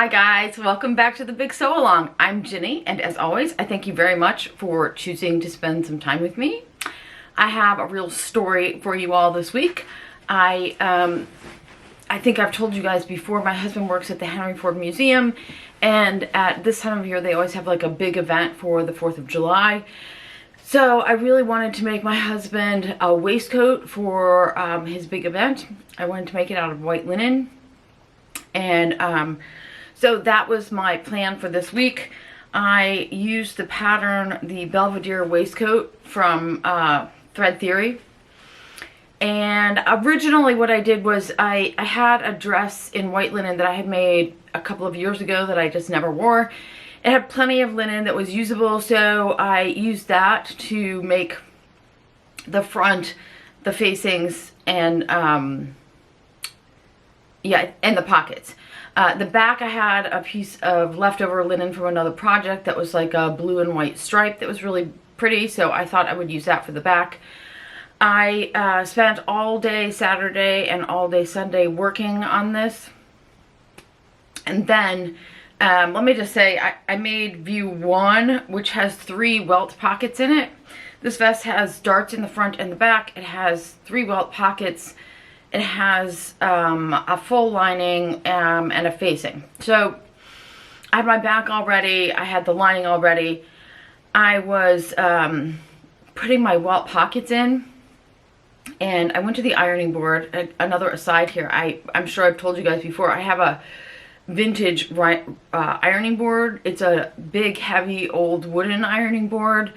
Hi guys, welcome back to the Big Sew Along. I'm Ginny, and as always, I thank you very much for choosing to spend some time with me. I have a real story for you all this week. I think I've told you guys before, my husband works at the Henry Ford Museum, and at this time of year they always have like a big event for the 4th of July. So I really wanted to make my husband a waistcoat for his big event. I wanted to make it out of white linen, and so that was my plan for this week. I used the pattern, the Belvedere waistcoat from Thread Theory. And originally what I did was I had a dress in white linen that I had made a couple of years ago that I just never wore. It had plenty of linen that was usable, so I used that to make the front, the facings, and and the pockets. The back, I had a piece of leftover linen from another project that was like a blue and white stripe that was really pretty, so I thought I would use that for the back. I spent all day Saturday and all day Sunday working on this. And then, let me just say, I made view 1, which has 3 welt pockets in it. This vest has darts in the front and the back. It has 3 welt pockets. It has a full lining and a facing. So I had my back already. I had the lining already. I was putting my welt pockets in, and I went to the ironing board. Another aside here, I'm sure I've told you guys before, I have a vintage ironing board. It's a big, heavy, old wooden ironing board.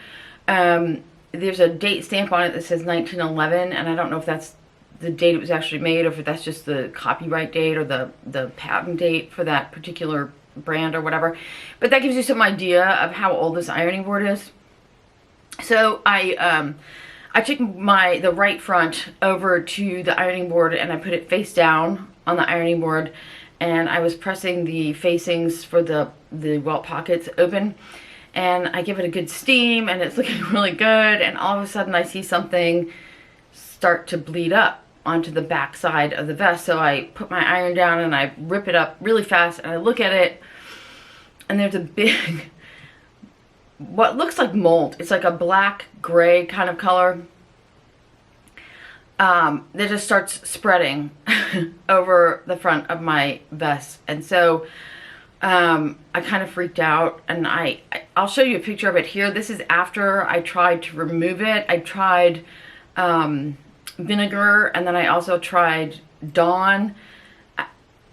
There's a date stamp on it that says 1911, and I don't know if that's the date it was actually made, or if that's just the copyright date or the patent date for that particular brand or whatever. But that gives you some idea of how old this ironing board is. So I took the right front over to the ironing board, and I put it face down on the ironing board, and I was pressing the facings for the welt pockets open, and I give it a good steam, and it's looking really good, and all of a sudden I see something start to bleed up onto the back side of the vest. So I put my iron down and I rip it up really fast, and I look at it, and there's a big, what looks like mold. It's like a black gray kind of color that just starts spreading over the front of my vest. And so I kind of freaked out, and I'll show you a picture of it here. This is after I tried to remove it. I tried vinegar, and then I also tried Dawn,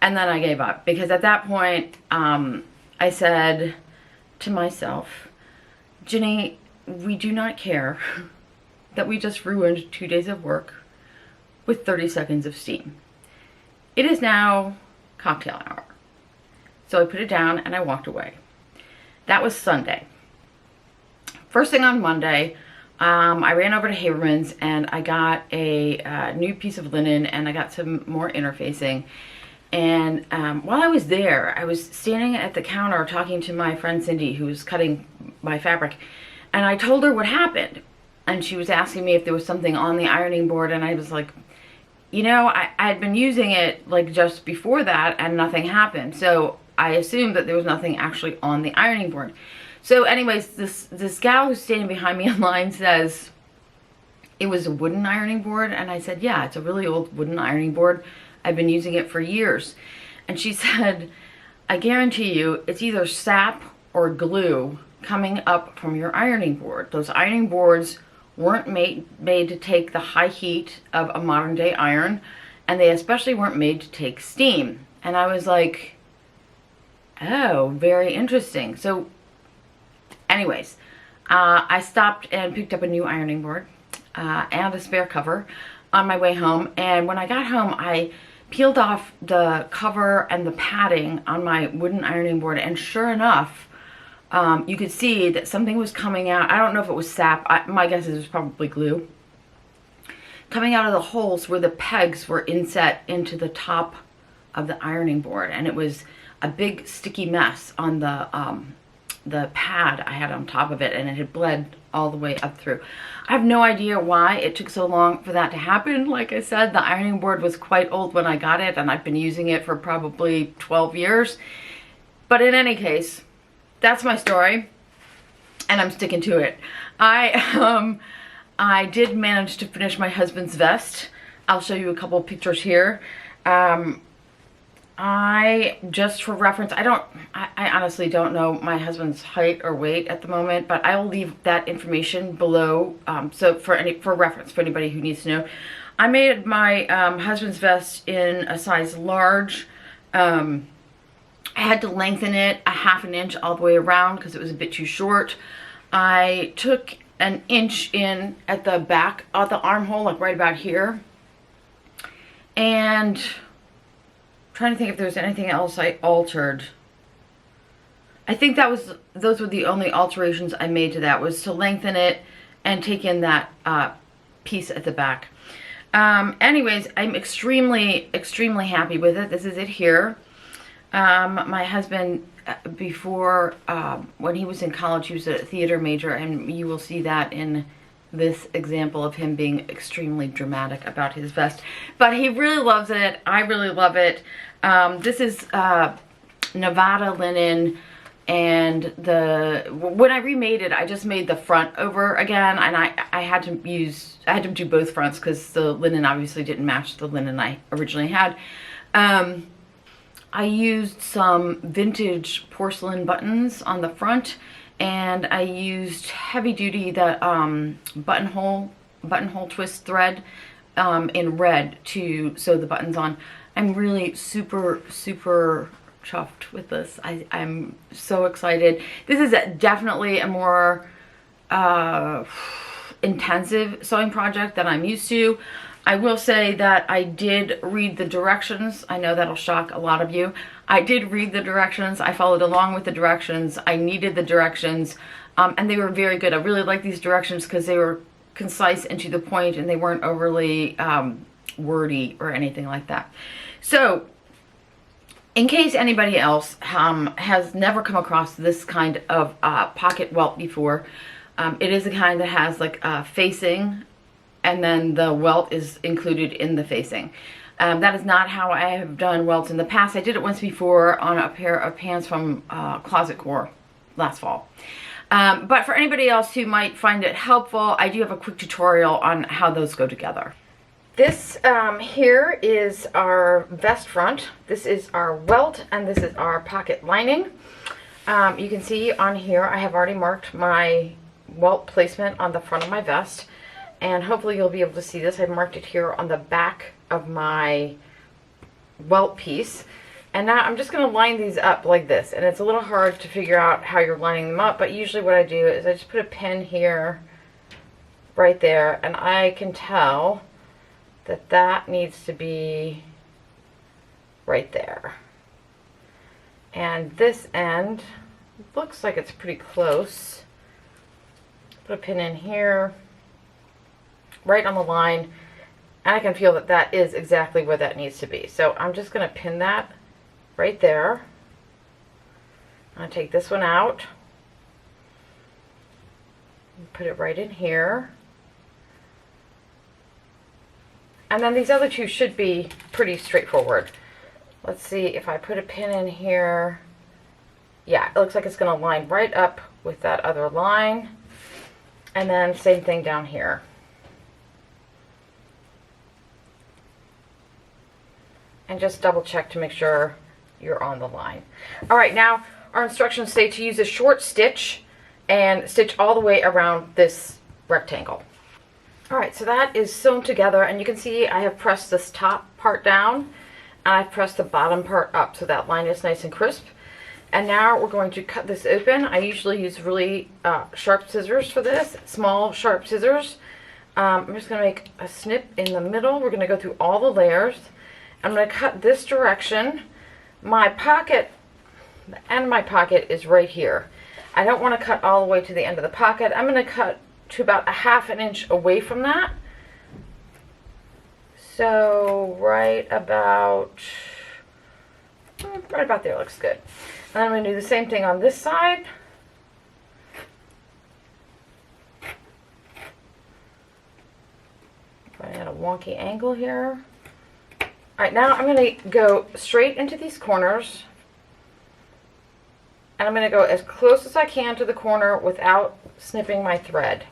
and then I gave up, because at that point I said to myself, Ginny, we do not care that we just ruined 2 days of work with 30 seconds of steam. It is now cocktail hour. So I put it down and I walked away. That was Sunday. First thing on Monday, I ran over to Haberman's and I got a new piece of linen, and I got some more interfacing. And while I was there, I was standing at the counter talking to my friend Cindy, who was cutting my fabric, and I told her what happened. And she was asking me if there was something on the ironing board, and I was like, you know, I had been using it like just before that and nothing happened. So I assumed that there was nothing actually on the ironing board. So anyways, this gal who's standing behind me in line says it was a wooden ironing board, and I said, yeah, it's a really old wooden ironing board. I've been using it for years. And she said, I guarantee you it's either sap or glue coming up from your ironing board. Those ironing boards weren't made to take the high heat of a modern day iron, and they especially weren't made to take steam. And I was like, oh, very interesting. So anyways, I stopped and picked up a new ironing board and a spare cover on my way home. And when I got home, I peeled off the cover and the padding on my wooden ironing board, and sure enough, you could see that something was coming out. I don't know if it was sap. My guess is it was probably glue. Coming out of the holes where the pegs were inset into the top of the ironing board. And it was a big sticky mess on the pad I had on top of it, and it had bled all the way up through. I have no idea why it took so long for that to happen. Like I said, the ironing board was quite old when I got it, and I've been using it for probably 12 years. But in any case, that's my story, and I'm sticking to it. I did manage to finish my husband's vest. I'll show you a couple of pictures here. I, just for reference, I honestly don't know my husband's height or weight at the moment, but I will leave that information below, so for reference, for anybody who needs to know. I made my husband's vest in a size large. I had to lengthen it a ½ an inch all the way around because it was a bit too short. I took an inch in at the back of the armhole, like right about here, and trying to think if there's anything else I altered. I think those were the only alterations I made to that, was to lengthen it and take in that piece at the back. Anyways, I'm extremely happy with it. This is it here. My husband, before, when he was in college, he was a theater major, and you will see that in this example of him being extremely dramatic about his vest. But he really loves it. I really love it. This is Nevada linen, and when I remade it, I just made the front over again, and I had to do both fronts because the linen obviously didn't match the linen I originally had. I used some vintage porcelain buttons on the front, and I used heavy duty buttonhole twist thread in red to sew the buttons on. I'm really super chuffed with this. I'm so excited. This is definitely a more intensive sewing project than I'm used to. I will say that I did read the directions. I know that'll shock a lot of you. I did read the directions. I followed along with the directions. I needed the directions, and they were very good. I really like these directions because they were concise and to the point, and they weren't overly wordy or anything like that. So, in case anybody else has never come across this kind of pocket welt before, it is a kind that has like a facing, and then the welt is included in the facing. That is not how I have done welts in the past. I did it once before on a pair of pants from Closet Core last fall. But for anybody else who might find it helpful, I do have a quick tutorial on how those go together. This here is our vest front. This is our welt, and this is our pocket lining. You can see on here I have already marked my welt placement on the front of my vest, and hopefully you'll be able to see this. I've marked it here on the back of my welt piece. And now I'm just going to line these up like this, and it's a little hard to figure out how you're lining them up, but usually what I do is I just put a pin here, right there, and I can tell that that needs to be right there. And this end looks like it's pretty close. Put a pin in here, right on the line, and I can feel that that is exactly where that needs to be. So I'm just going to pin that right there. I'll take this one out, put it right in here. And then these other two should be pretty straightforward. Let's see if I put a pin in here. Yeah, it looks like it's going to line right up with that other line. And then same thing down here. And just double check to make sure you're on the line. All right, now our instructions say to use a short stitch and stitch all the way around this rectangle. All right, so that is sewn together, and you can see I have pressed this top part down, and I've pressed the bottom part up so that line is nice and crisp. And now we're going to cut this open. I usually use really sharp scissors for this, small sharp scissors. I'm just going to make a snip in the middle. We're going to go through all the layers. I'm going to cut this direction. My pocket, the end of my pocket is right here. I don't want to cut all the way to the end of the pocket. I'm going to cut to about a ½ an inch away from that. So right about there looks good. And I'm going to do the same thing on this side. I had a wonky angle here. All right, now I'm going to go straight into these corners. And I'm going to go as close as I can to the corner without snipping my thread.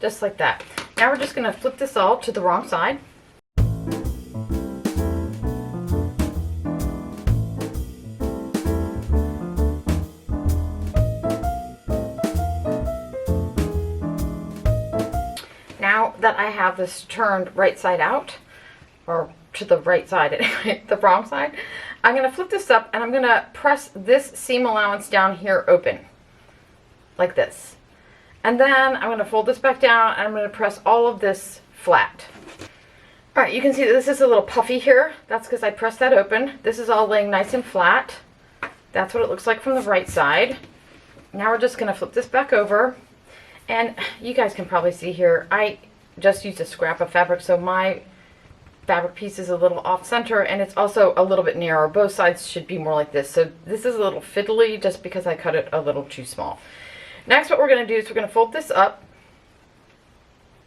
Just like that. Now we're just going to flip this all to the wrong side. Now that I have this turned right side out, or to the right side anyway, the wrong side, I'm going to flip this up and I'm going to press this seam allowance down here open, like this. And then I'm going to fold this back down and I'm going to press all of this flat. Alright, you can see that this is a little puffy here. That's because I pressed that open. This is all laying nice and flat. That's what it looks like from the right side. Now we're just going to flip this back over. And you guys can probably see here, I just used a scrap of fabric, so my fabric piece is a little off center and it's also a little bit narrow. Both sides should be more like this. So this is a little fiddly just because I cut it a little too small. Next, what we're going to do is we're going to fold this up.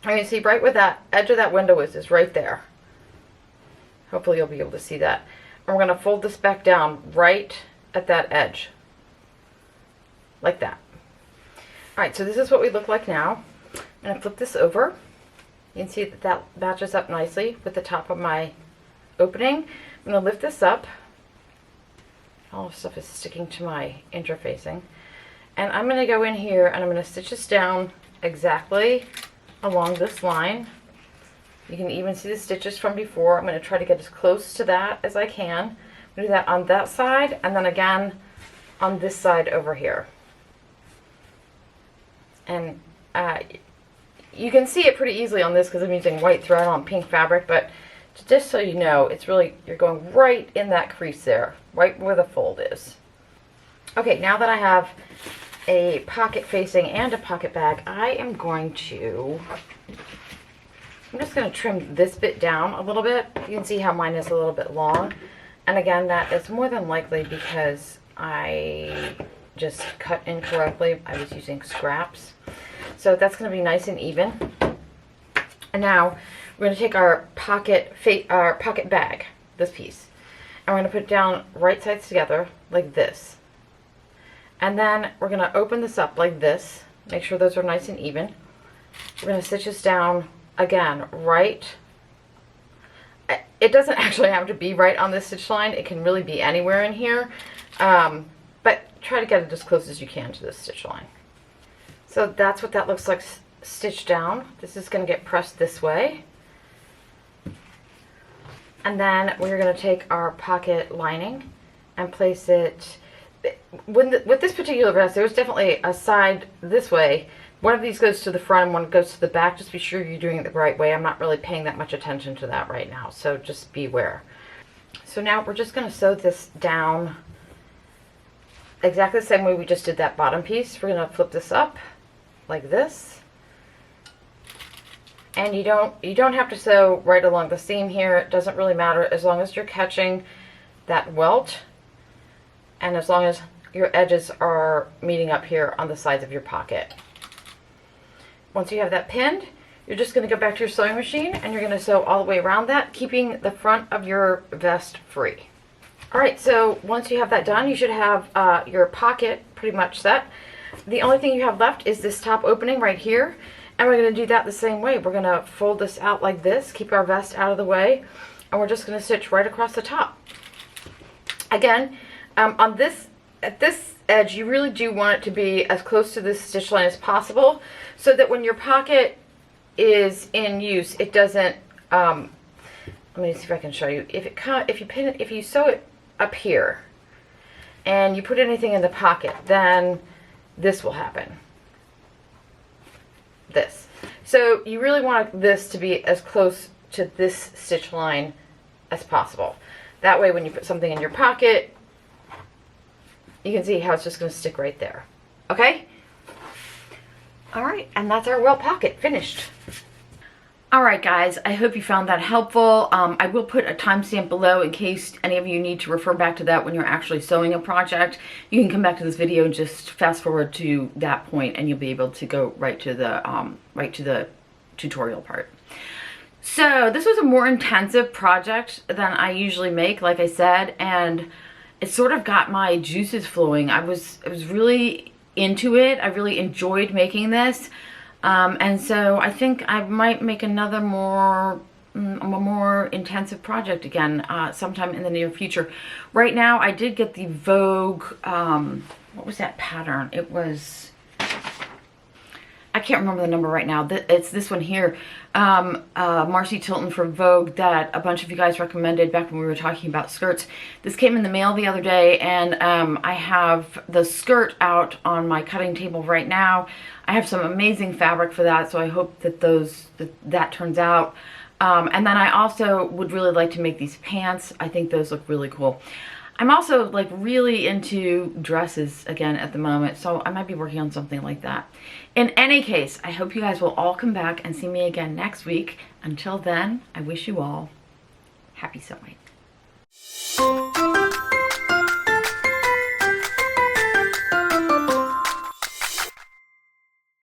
And you see right where that edge of that window is right there. Hopefully you'll be able to see that. And we're going to fold this back down right at that edge. Like that. Alright, so this is what we look like now. I'm going to flip this over. You can see that that matches up nicely with the top of my opening. I'm going to lift this up. All the stuff is sticking to my interfacing. And I'm going to go in here and I'm going to stitch this down exactly along this line. You can even see the stitches from before. I'm going to try to get as close to that as I can. I'm going to do that on that side and then again on this side over here. And you can see it pretty easily on this because I'm using white thread on pink fabric, but just so you know, it's really, you're going right in that crease there, right where the fold is. Okay, now that I have a pocket facing and a pocket bag, I am going to, I'm just going to trim this bit down a little bit. You can see how mine is a little bit long. And again, that is more than likely because I just cut incorrectly. I was using scraps. So that's going to be nice and even. And now we're going to take our pocket bag, this piece, and we're going to put it down right sides together like this. And then we're going to open this up like this. Make sure those are nice and even. We're going to stitch this down again right. It doesn't actually have to be right on this stitch line. It can really be anywhere in here. But try to get it as close as you can to this stitch line. So that's what that looks like stitched down. This is going to get pressed this way. And then we're going to take our pocket lining and place it. With this particular vest, there's definitely a side this way. One of these goes to the front and one goes to the back. Just be sure you're doing it the right way. I'm not really paying that much attention to that right now, so just beware. So now we're just going to sew this down exactly the same way we just did that bottom piece. We're going to flip this up like this. And you don't have to sew right along the seam here. It doesn't really matter as long as you're catching that welt and as long as your edges are meeting up here on the sides of your pocket. Once you have that pinned, you're just going to go back to your sewing machine and you're going to sew all the way around that, keeping the front of your vest free. Alright, so once you have that done, you should have your pocket pretty much set. The only thing you have left is this top opening right here. And we're going to do that the same way. We're going to fold this out like this, keep our vest out of the way, and we're just going to stitch right across the top. Again, at this edge, you really do want it to be as close to this stitch line as possible, so that when your pocket is in use, it doesn't. Let me see if I can show you. If you sew it up here, and you put anything in the pocket, then this will happen. This. So you really want this to be as close to this stitch line as possible. That way when you put something in your pocket, you can see how it's just going to stick right there. Okay? Alright, and that's our welt pocket finished. All right, guys, I hope you found that helpful. I will put a timestamp below in case any of you need to refer back to that when you're actually sewing a project. You can come back to this video and just fast forward to that point, and you'll be able to go right to the tutorial part. So this was a more intensive project than I usually make, like I said, and it sort of got my juices flowing. I was really into it. I really enjoyed making this. And so I think I might make another a more intensive project again sometime in the near future. Right now, I did get the Vogue, what was that pattern? It was, I can't remember the number right now. It's this one here, Marcy Tilton for Vogue, that a bunch of you guys recommended back when we were talking about skirts. This came in the mail the other day, and I have the skirt out on my cutting table right now. I have some amazing fabric for that, so I hope that that turns out. And then I also would really like to make these pants. I think those look really cool. I'm also like really into dresses again at the moment, so I might be working on something like that. In any case, I hope you guys will all come back and see me again next week. Until then, I wish you all happy sewing.